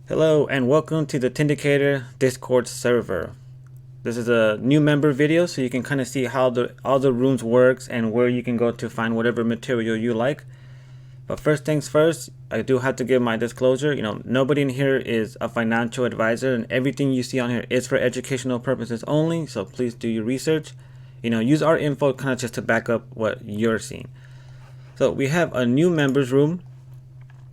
Hello and welcome to the Tindicator Discord server. This is a new member video so you can kind of see how all the rooms works and where you can go to find whatever material you like. But first things first, I do have to give my disclosure. Nobody in here is a financial advisor and everything you see on here is for educational purposes only, so please do your research. Use our info kind of just to back up what you're seeing. So we have a new members room,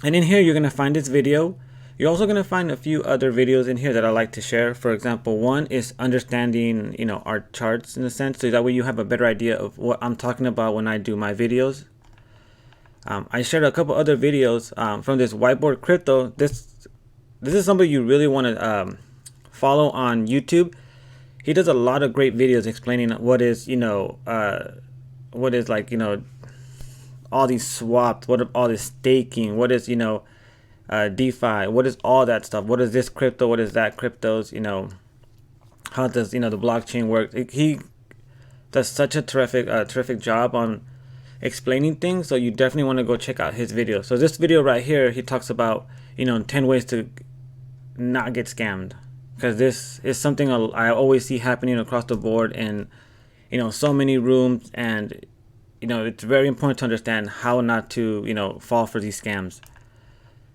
and in here you're going to find this video. You're also going to find a few other videos in here that I like to share. For example, one is understanding, our charts in a sense, so that way you have a better idea of what I'm talking about when I do my videos. I shared a couple other videos from this whiteboard crypto. This is somebody you really want to follow on YouTube. He does a lot of great videos explaining what is, all these swaps, what all this staking, what is, DeFi, what is all that stuff, what is this crypto, what is that cryptos, how does the blockchain work. He does such a terrific job on explaining things, so you definitely want to go check out his video. So this video right here, he talks about 10 ways to not get scammed, because this is something I always see happening across the board in so many rooms, and it's very important to understand how not to fall for these scams.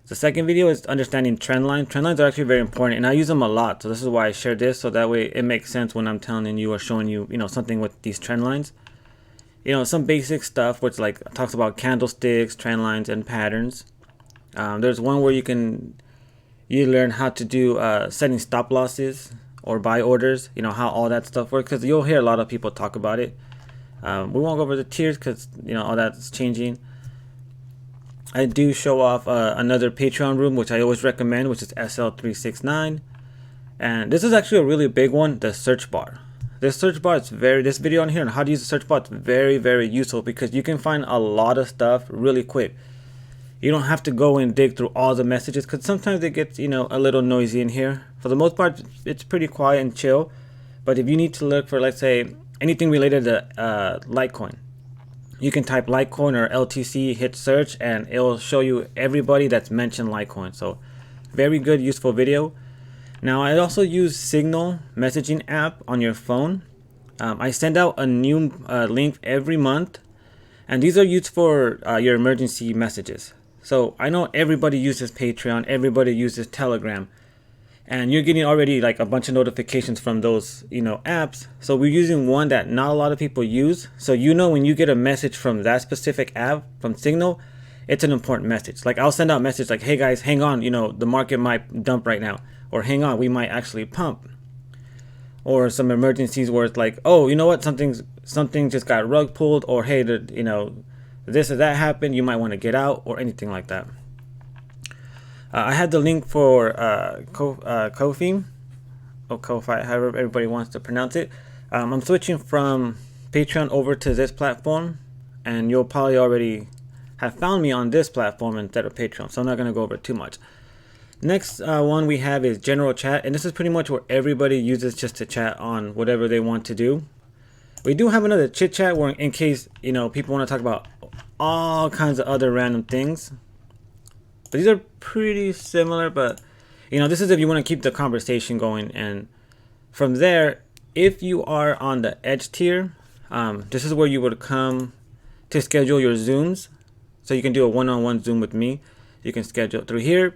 The second video is understanding trend lines. Trend lines are actually very important, and I use them a lot. So this is why I share this, so that way it makes sense when I'm telling you or showing you, something with these trend lines. Some basic stuff, which like talks about candlesticks, trend lines, and patterns. There's one where you learn how to do setting stop losses or buy orders. How all that stuff works, because you'll hear a lot of people talk about it. We won't go over the tiers because all that's changing. I do show off another Patreon room, which I always recommend, which is SL369. And this is actually a really big one, the search bar. This video on here on how to use the search bar is very, very useful, because you can find a lot of stuff really quick. You don't have to go and dig through all the messages, because sometimes it gets, a little noisy in here. For the most part, it's pretty quiet and chill. But if you need to look for, let's say, anything related to Litecoin, you can type Litecoin or LTC, hit search, and it'll show you everybody that's mentioned Litecoin. So very good, useful video. Now I also use Signal messaging app on your phone. I send out a new link every month, and these are used for your emergency messages. So I know everybody uses Patreon, everybody uses Telegram, and you're getting already like a bunch of notifications from those apps. So we're using one that not a lot of people use. So when you get a message from that specific app from Signal, it's an important message. Like I'll send out a message like, hey guys, hang on, the market might dump right now, or hang on, we might actually pump. Or some emergencies where it's like, oh, you know what, something just got rug pulled, or hey, this or that happened, you might want to get out, or anything like that. I had the link for Ko-fi, or Ko-fi, however everybody wants to pronounce it. I'm switching from Patreon over to this platform, and you'll probably already have found me on this platform instead of Patreon, so I'm not going to go over it too much. Next one we have is general chat, and this is pretty much where everybody uses just to chat on whatever they want to do. We do have another chit chat where, in case people want to talk about all kinds of other random things. But these are pretty similar, but this is if you want to keep the conversation going. And from there, if you are on the edge tier, this is where you would come to schedule your Zooms. So you can do a one-on-one Zoom with me. You can schedule through here.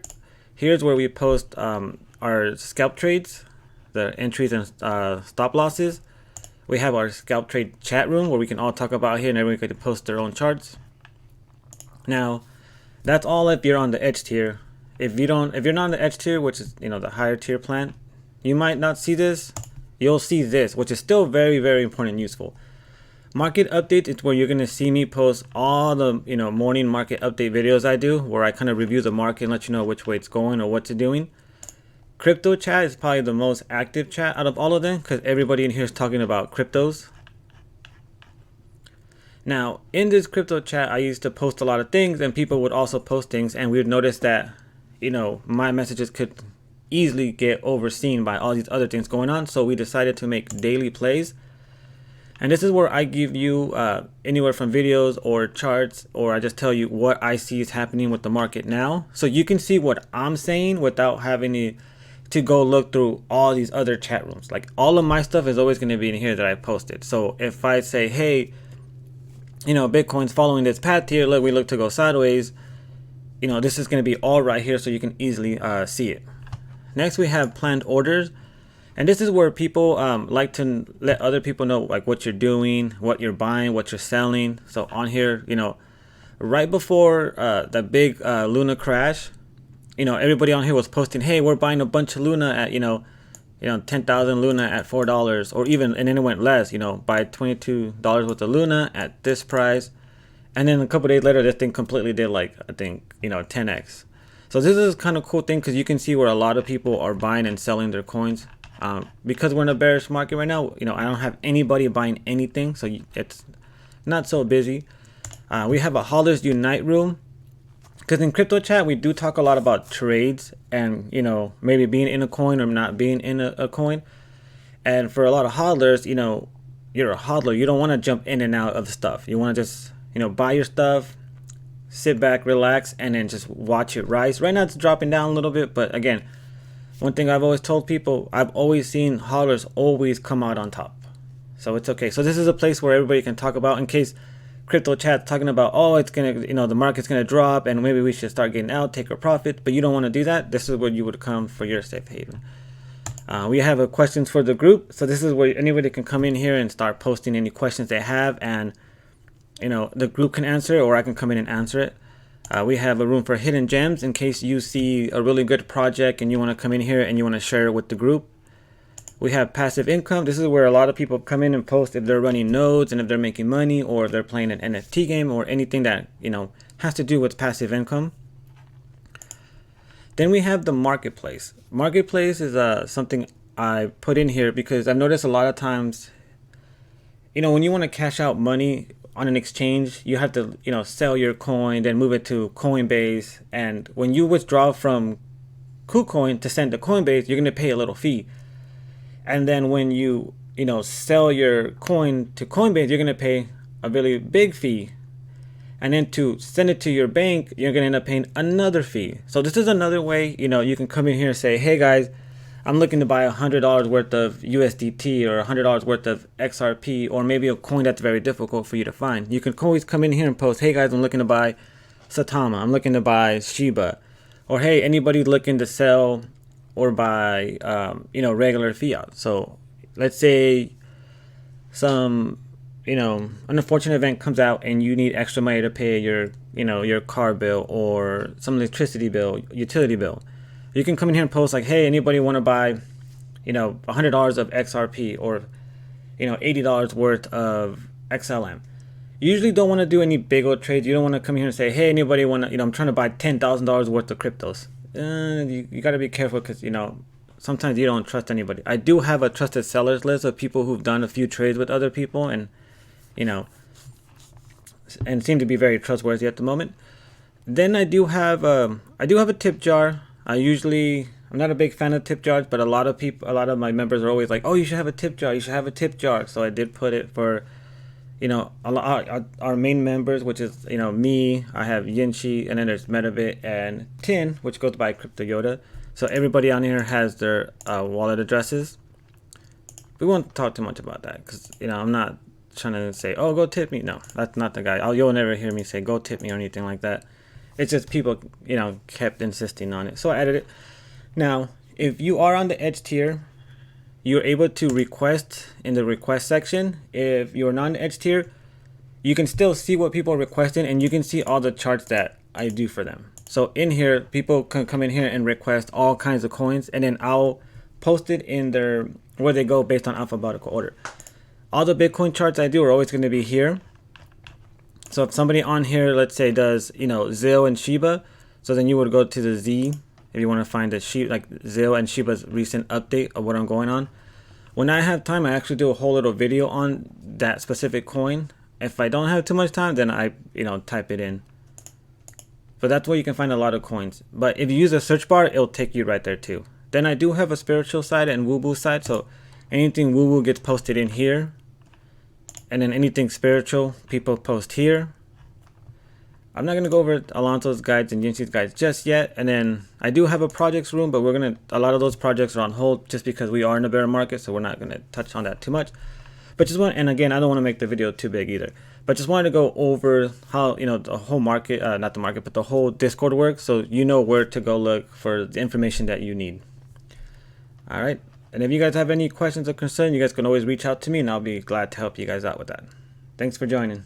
Here's where we post our scalp trades, the entries and stop losses. We have our scalp trade chat room where we can all talk about here, and everyone can post their own charts. Now, that's all if you're on the edge tier. If you're not on the edge tier, which is the higher tier plan, you might not see this. You'll see this, which is still very, very important and useful. Market updates is where you're gonna see me post all the morning market update videos I do, where I kind of review the market and let you know which way it's going or what it's doing. Crypto chat is probably the most active chat out of all of them, because everybody in here is talking about cryptos. Now, in this crypto chat, I used to post a lot of things, and people would also post things, and we would notice that, my messages could easily get overseen by all these other things going on. So we decided to make daily plays. And this is where I give you anywhere from videos or charts, or I just tell you what I see is happening with the market now. So you can see what I'm saying without having to go look through all these other chat rooms. Like all of my stuff is always going to be in here that I posted. So if I say, hey, Bitcoin's following this path here, look, we look to go sideways, this is going to be all right here so you can easily see it. Next, we have planned orders. And this is where people like to let other people know like what you're doing, what you're buying, what you're selling. So on here, right before the big Luna crash, everybody on here was posting, hey, we're buying a bunch of Luna at, 10,000 Luna at $4, or even, and then it went less, buy $22 worth of Luna at this price. And then a couple days later, this thing completely did like, I think, 10x. So this is kind of cool thing because you can see where a lot of people are buying and selling their coins. Because we're in a bearish market right now, I don't have anybody buying anything, so it's not so busy. We have a Hollers Unite room, because in crypto chat we do talk a lot about trades and maybe being in a coin or not being in a coin. And for a lot of hodlers, you're a hodler, you don't want to jump in and out of stuff. You want to just buy your stuff, sit back, relax, and then just watch it rise. Right now it's dropping down a little bit, but again, one thing I've always told people, I've always seen hodlers always come out on top. So it's okay. So this is a place where everybody can talk about, in case crypto chat's talking about, oh, it's going to, the market's going to drop and maybe we should start getting out, take our profit, but you don't want to do that. This is where you would come for your safe haven. We have a questions for the group. So this is where anybody can come in here and start posting any questions they have, and, the group can answer it, or I can come in and answer it. We have a room for hidden gems in case you see a really good project and you want to come in here and you want to share it with the group. We have passive income. This is where a lot of people come in and post if they're running nodes and if they're making money, or they're playing an NFT game, or anything that has to do with passive income. Then we have the marketplace. Marketplace is something I put in here because I've noticed a lot of times, when you want to cash out money on an exchange, you have to sell your coin, then move it to Coinbase, and when you withdraw from KuCoin to send to Coinbase, you're going to pay a little fee. And then when you sell your coin to Coinbase, you're going to pay a really big fee, and then to send it to your bank, you're going to end up paying another fee. So this is another way you can come in here and say, hey guys, I'm looking to buy $100 worth of USDT or $100 worth of XRP, or maybe a coin that's very difficult for you to find. You can always come in here and post, hey guys, I'm looking to buy Satama, I'm looking to buy Shiba, or hey, anybody looking to sell or buy, regular fiat. So let's say some, an unfortunate event comes out and you need extra money to pay your, your car bill or some electricity bill, utility bill. You can come in here and post like, hey, anybody want to buy, $100 of XRP, or, $80 worth of XLM. You usually don't want to do any big old trades. You don't want to come here and say, hey, anybody want to, I'm trying to buy $10,000 worth of cryptos. You got to be careful because, sometimes you don't trust anybody. I do have a trusted sellers list of people who've done a few trades with other people and, and seem to be very trustworthy at the moment. Then I do have a tip jar. I'm not a big fan of tip jars, but a lot of my members are always like, oh, you should have a tip jar. You should have a tip jar. So I did put it for, our main members, which is, me, I have Yinchi, and then there's Metabit and Tin, which goes by Crypto Yoda. So everybody on here has their wallet addresses. We won't talk too much about that because, I'm not trying to say, oh, go tip me. No, that's not the guy. You'll never hear me say, go tip me or anything like that. It's just people, kept insisting on it. So I added it. Now, if you are on the Edge tier, you're able to request in the request section. If you're not on the Edge tier, you can still see what people are requesting, and you can see all the charts that I do for them. So in here, people can come in here and request all kinds of coins, and then I'll post it in their where they go based on alphabetical order. All the Bitcoin charts I do are always going to be here. So if somebody on here, let's say, does, ZIL and Shiba, so then you would go to the Z if you want to find the ZIL and Shiba's recent update of what I'm going on. When I have time, I actually do a whole little video on that specific coin. If I don't have too much time, then I, type it in. But that's where you can find a lot of coins. But if you use a search bar, it'll take you right there too. Then I do have a spiritual side and woo-woo side. So anything woo-woo gets posted in here. And then anything spiritual, people post here. I'm not going to go over Alonso's guides and Yinxi's guides just yet. And then I do have a projects room, but a lot of those projects are on hold just because we are in a bear market. So we're not going to touch on that too much. But and again, I don't want to make the video too big either. But just wanted to go over how, the whole market, not the market, but the whole Discord works. So you know where to go look for the information that you need. All right. And if you guys have any questions or concern, you guys can always reach out to me and I'll be glad to help you guys out with that. Thanks for joining.